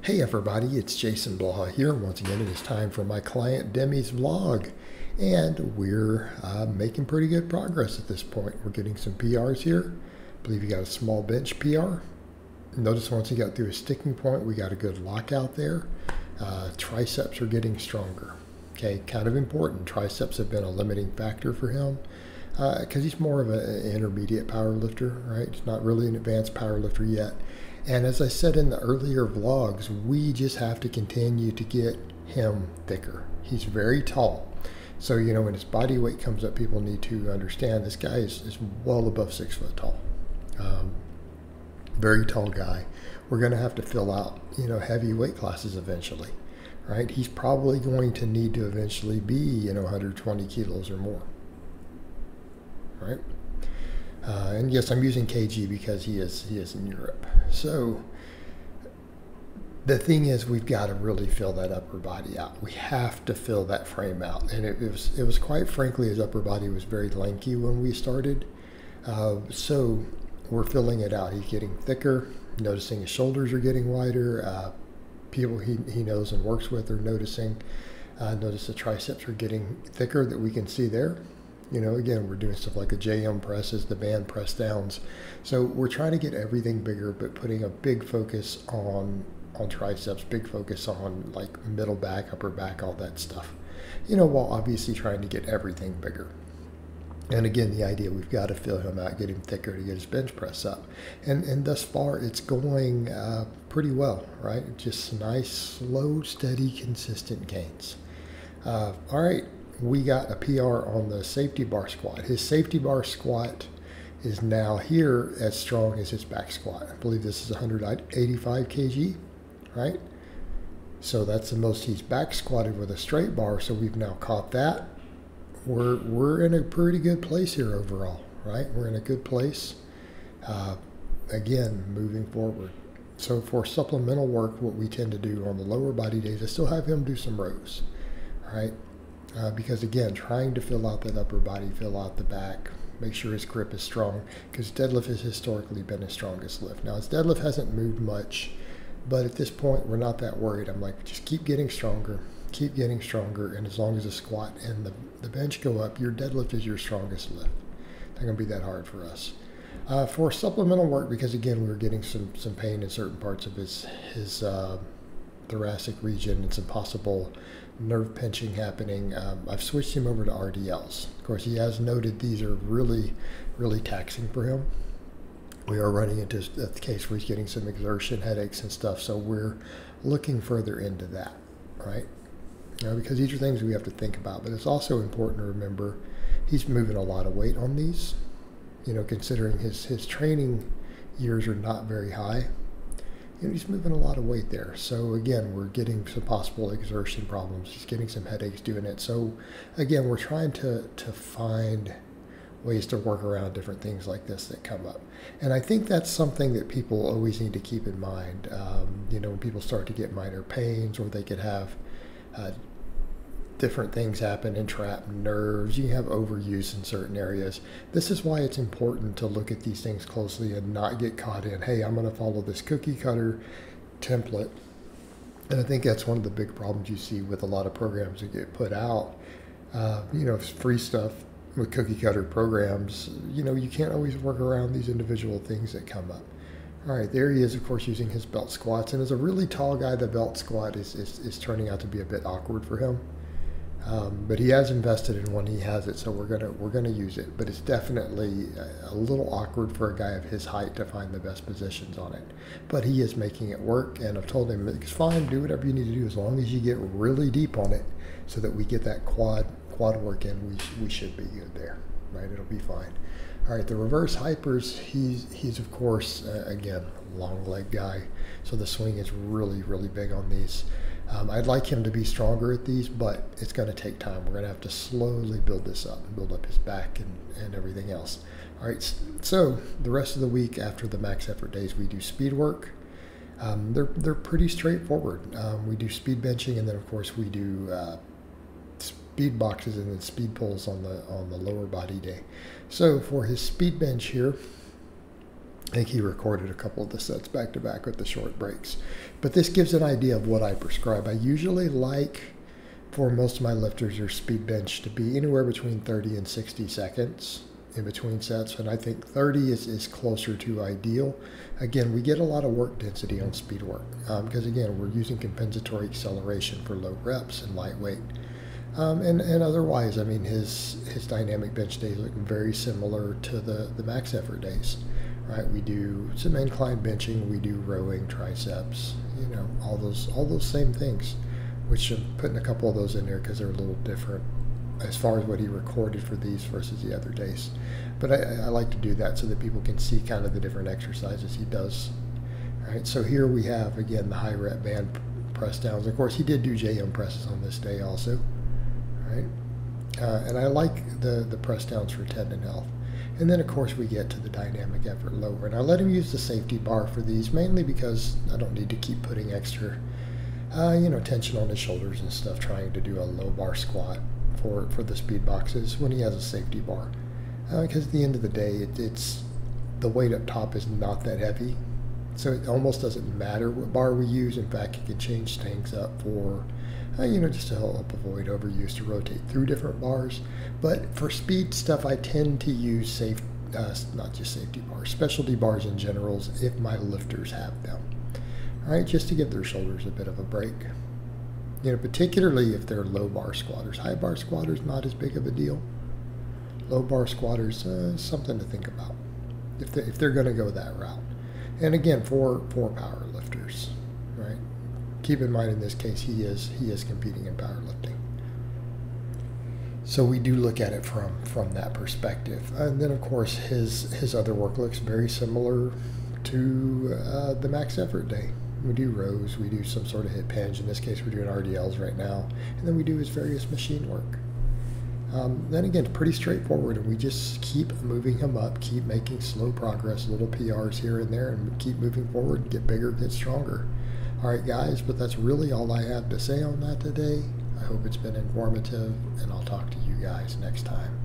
Hey everybody, it's Jason Blaha here. Once again, it is time for my client Demi's vlog. And we're making pretty good progress at this point. We're getting some PRs here. I believe he got a small bench PR. Notice once he got through a sticking point, we got a good lockout there. Triceps are getting stronger. Okay, kind of important. Triceps have been a limiting factor for him because he's more of an intermediate power lifter, right? He's not really an advanced power lifter yet. And as I said in the earlier vlogs, we just have to continue to get him thicker. He's very tall. So, you know, when his body weight comes up, people need to understand this guy is well above 6 foot tall. Very tall guy. We're going to have to fill out, you know, heavy weight classes eventually, right? He's probably going to need to eventually be, you know, 120 kilos or more, right? And yes, I'm using kg because he is in Europe. So the thing is, we've got to really fill that upper body out. We have to fill that frame out. And it was quite frankly, his upper body was very lanky when we started. So we're filling it out. He's getting thicker, noticing his shoulders are getting wider. People he knows and works with are noticing. Notice the triceps are getting thicker that we can see there. You know, again, we're doing stuff like the JM presses, the band press downs. So we're trying to get everything bigger, but putting a big focus on triceps, big focus on like middle back, upper back, all that stuff. You know, while obviously trying to get everything bigger. And again, the idea, we've got to fill him out, get him thicker to get his bench press up. And thus far, it's going pretty well, right? Just nice, slow, steady, consistent gains. All right. We got a PR on the safety bar squat. His safety bar squat is now here as strong as his back squat. I believe this is 185 kg, right? So that's the most he's back squatted with a straight bar. So we've now caught that. We're in a pretty good place here overall, right? We're in a good place. Again, moving forward. So for supplemental work, what we tend to do on the lower body days, I still have him do some rows, right? Because again, trying to fill out that upper body, fill out the back, make sure his grip is strong, because deadlift has historically been his strongest lift. Now his deadlift hasn't moved much, but at this point we're not that worried. I'm like, just keep getting stronger, and as long as the squat and the bench go up, your deadlift is your strongest lift. Not going to be that hard for us. For supplemental work, because again, we were getting some pain in certain parts of his thoracic region and some possible nerve pinching happening. I've switched him over to RDLs. Of course, he has noted these are really, really taxing for him. We are running into a case where he's getting some exertion headaches and stuff, so we're looking further into that, right? Because these are things we have to think about, but it's also important to remember he's moving a lot of weight on these, you know, considering his training years are not very high. You know, he's moving a lot of weight there. So again, we're getting some possible exertion problems. He's getting some headaches doing it. So again, we're trying to find ways to work around different things like this that come up. And I think that's something that people always need to keep in mind. You know, when people start to get minor pains, or they could have different things happen, entrap nerves, you have overuse in certain areas. This is why it's important to look at these things closely and not get caught in, hey, I'm going to follow this cookie cutter template. And I think that's one of the big problems you see with a lot of programs that get put out. You know, free stuff with cookie cutter programs, you know, you can't always work around these individual things that come up. All right, there he is, of course, using his belt squats. And as a really tall guy, the belt squat is turning out to be a bit awkward for him. But he has invested in one, he has it, so we're gonna use it. But it's definitely a little awkward for a guy of his height to find the best positions on it. But he is making it work, and I've told him it's fine, do whatever you need to do as long as you get really deep on it, so that we get that quad work in. We should be good there, right? It'll be fine. All right, the reverse hypers, he's of course again, long leg guy, so the swing is really, really big on these. I'd like him to be stronger at these, but it's going to take time. We're going to have to slowly build this up and build up his back and everything else. All right, so the rest of the week after the max effort days, we do speed work. They're pretty straightforward. We do speed benching, and then of course we do speed boxes and then speed pulls on the lower body day. So for his speed bench here, I think he recorded a couple of the sets back to back with the short breaks. But this gives an idea of what I prescribe. I usually like, for most of my lifters, their speed bench to be anywhere between 30 and 60 seconds in between sets, and I think 30 is closer to ideal. Again, we get a lot of work density on speed work because, again, we're using compensatory acceleration for low reps and lightweight. And otherwise, I mean, his dynamic bench days look very similar to the max effort days, right? We do some incline benching, we do rowing, triceps, you know, all those same things, which I'm putting a couple of those in there because they're a little different as far as what he recorded for these versus the other days. But I like to do that so that people can see kind of the different exercises he does. All right, so here we have, again, the high rep band press downs. Of course, he did do JM presses on this day also. Right? And I like the press downs for tendon health. And then, of course, we get to the dynamic effort lower. And I let him use the safety bar for these, mainly because I don't need to keep putting extra tension on his shoulders and stuff trying to do a low bar squat for the speed boxes when he has a safety bar. Because at the end of the day, it's the weight up top is not that heavy. So it almost doesn't matter what bar we use. In fact, you can change things up for just to help avoid overuse, to rotate through different bars. But for speed stuff, I tend to use not just safety bars, specialty bars in general, if my lifters have them. All right, just to give their shoulders a bit of a break. Particularly if they're low bar squatters. High bar squatters, not as big of a deal. Low bar squatters, something to think about if they're going to go that route. And again, for power lifters, right? Keep in mind in this case he is competing in powerlifting. So we do look at it from that perspective. And then of course his other work looks very similar to the max effort day. We do rows, we do some sort of hip hinge. In this case we're doing RDLs right now. And then we do his various machine work. Then again, pretty straightforward, and we just keep moving him up, keep making slow progress, little PRs here and there, and keep moving forward, get bigger, get stronger. All right, guys, but that's really all I have to say on that today. I hope it's been informative, and I'll talk to you guys next time.